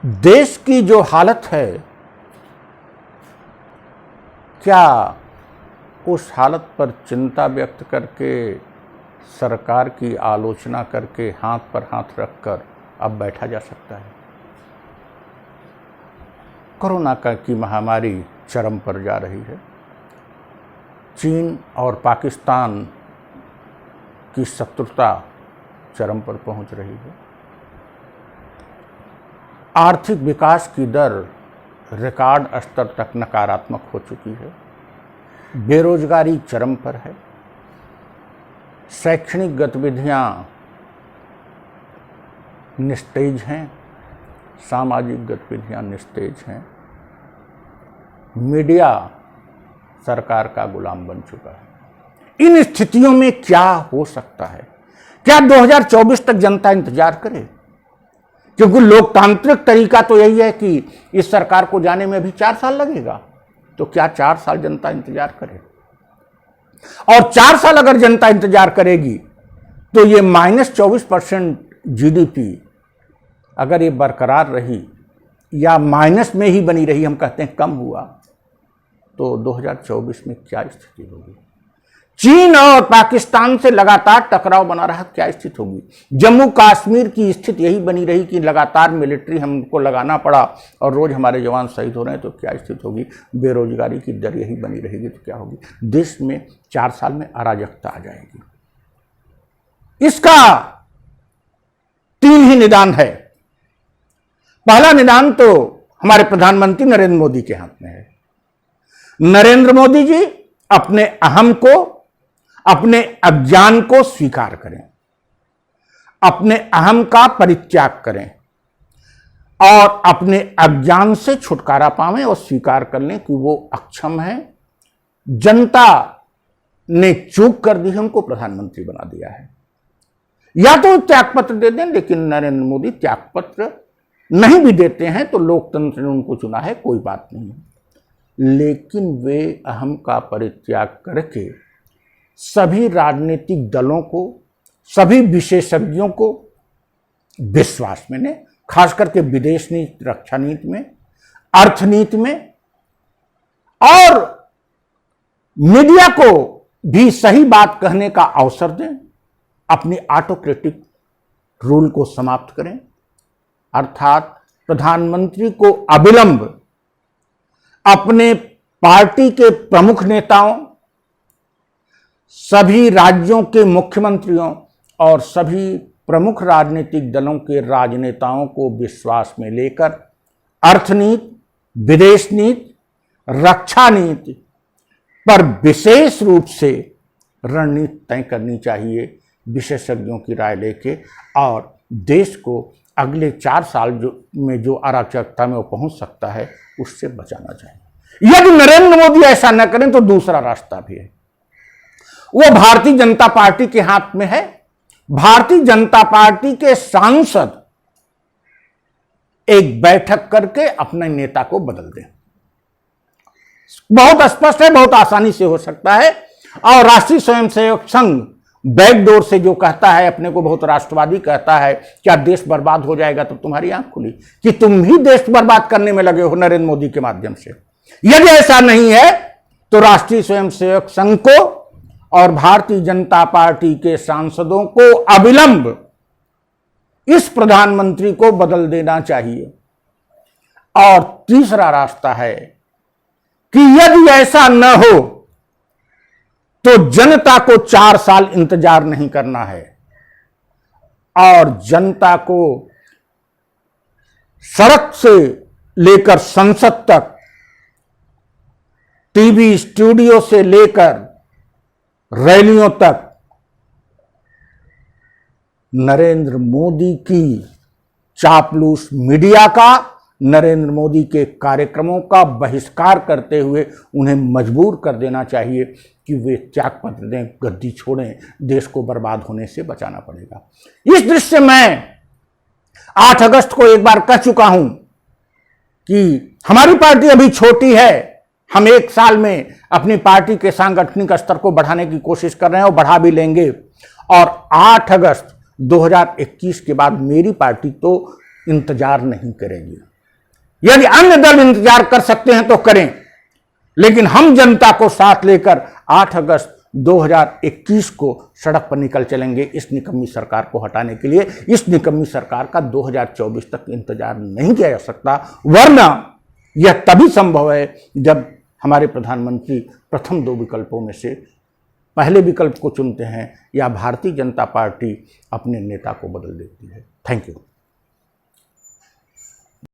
देश की जो हालत है, क्या उस हालत पर चिंता व्यक्त करके, सरकार की आलोचना करके, हाथ पर हाथ रखकर अब बैठा जा सकता है? कोरोना की महामारी चरम पर जा रही है। चीन और पाकिस्तान की शत्रुता चरम पर पहुंच रही है। आर्थिक विकास की दर रिकॉर्ड स्तर तक नकारात्मक हो चुकी है। बेरोजगारी चरम पर है। शैक्षणिक गतिविधियां निस्तेज हैं, सामाजिक गतिविधियां निस्तेज हैं। मीडिया सरकार का गुलाम बन चुका है। इन स्थितियों में क्या हो सकता है? क्या 2024 तक जनता इंतजार करे? क्योंकि लोकतांत्रिक तरीका तो यही है कि इस सरकार को जाने में भी 4 साल लगेगा, तो क्या 4 साल जनता इंतजार करे? और 4 साल अगर जनता इंतजार करेगी तो ये -24% जीडीपी अगर ये बरकरार रही या माइनस में ही बनी रही, हम कहते हैं कम हुआ, तो 2024 में क्या स्थिति होगी? चीन और पाकिस्तान से लगातार टकराव बना रहा, क्या स्थिति होगी? जम्मू कश्मीर की स्थिति यही बनी रही कि लगातार मिलिट्री हमको लगाना पड़ा और रोज हमारे जवान शहीद हो रहे हैं, तो क्या स्थिति होगी? बेरोजगारी की दर यही बनी रहेगी तो क्या होगी? देश में 4 साल में अराजकता आ जाएगी। इसका 3 ही निदान है। पहला निदान तो हमारे प्रधानमंत्री नरेंद्र मोदी के हाथ में है। नरेंद्र मोदी जी अपने अहम को, अपने अज्ञान को स्वीकार करें, अपने अहम का परित्याग करें और अपने अज्ञान से छुटकारा पावें और स्वीकार कर लें कि वो अक्षम है। जनता ने चूक कर दी है, उनको प्रधानमंत्री बना दिया है। या तो त्यागपत्र दे दें, लेकिन नरेंद्र मोदी त्यागपत्र नहीं भी देते हैं तो लोकतंत्र ने उनको चुना है, कोई बात नहीं है। लेकिन वे अहम का परित्याग करके सभी राजनीतिक दलों को, सभी विशेषज्ञों को विश्वास में लें, खास करके विदेश नीति, रक्षा नीति में, अर्थनीति में, और मीडिया को भी सही बात कहने का अवसर दें। अपनी ऑटोक्रेटिक रूल को समाप्त करें, अर्थात प्रधानमंत्री को अविलंब अपने पार्टी के प्रमुख नेताओं, सभी राज्यों के मुख्यमंत्रियों और सभी प्रमुख राजनीतिक दलों के राजनेताओं को विश्वास में लेकर अर्थनीति, विदेश नीति, रक्षा नीति पर विशेष रूप से रणनीति तय करनी चाहिए, विशेषज्ञों की राय लेके, और देश को अगले 4 साल में जो अराजकता में वो पहुंच सकता है उससे बचाना चाहिए। यदि नरेंद्र मोदी ऐसा न करें तो दूसरा रास्ता भी है, वो भारतीय जनता पार्टी के हाथ में है। भारतीय जनता पार्टी के सांसद एक बैठक करके अपने नेता को बदल दें। बहुत स्पष्ट है, बहुत आसानी से हो सकता है। और राष्ट्रीय स्वयंसेवक संघ बैकडोर से जो कहता है, अपने को बहुत राष्ट्रवादी कहता है, क्या देश बर्बाद हो जाएगा? तो तुम्हारी आंख खुली कि तुम ही देश बर्बाद करने में लगे हो नरेंद्र मोदी के माध्यम से। यदि ऐसा नहीं है तो राष्ट्रीय स्वयंसेवक संघ को और भारतीय जनता पार्टी के सांसदों को अविलंब इस प्रधानमंत्री को बदल देना चाहिए। और तीसरा रास्ता है कि यदि ऐसा न हो तो जनता को 4 साल इंतजार नहीं करना है और जनता को सड़क से लेकर संसद तक, टीवी स्टूडियो से लेकर रैलियों तक नरेंद्र मोदी की चापलूस मीडिया का, नरेंद्र मोदी के कार्यक्रमों का बहिष्कार करते हुए उन्हें मजबूर कर देना चाहिए कि वे त्यागपत्र दें, गद्दी छोड़ें, देश को बर्बाद होने से बचाना पड़ेगा। इस दृश्य में 8 अगस्त को एक बार कह चुका हूं कि हमारी पार्टी अभी छोटी है, हम 1 साल में अपनी पार्टी के सांगठनिक स्तर को बढ़ाने की कोशिश कर रहे हैं और बढ़ा भी लेंगे। और 8 अगस्त 2021 के बाद मेरी पार्टी तो इंतजार नहीं करेगी। यदि अन्य दल इंतजार कर सकते हैं तो करें, लेकिन हम जनता को साथ लेकर 8 अगस्त 2021 को सड़क पर निकल चलेंगे इस निकम्मी सरकार को हटाने के लिए। इस निकम्मी सरकार का 2024 तक इंतजार नहीं किया जा सकता, वरना यह तभी संभव है जब हमारे प्रधानमंत्री प्रथम 2 विकल्पों में से पहले विकल्प को चुनते हैं या भारतीय जनता पार्टी अपने नेता को बदल देती है। Thank you.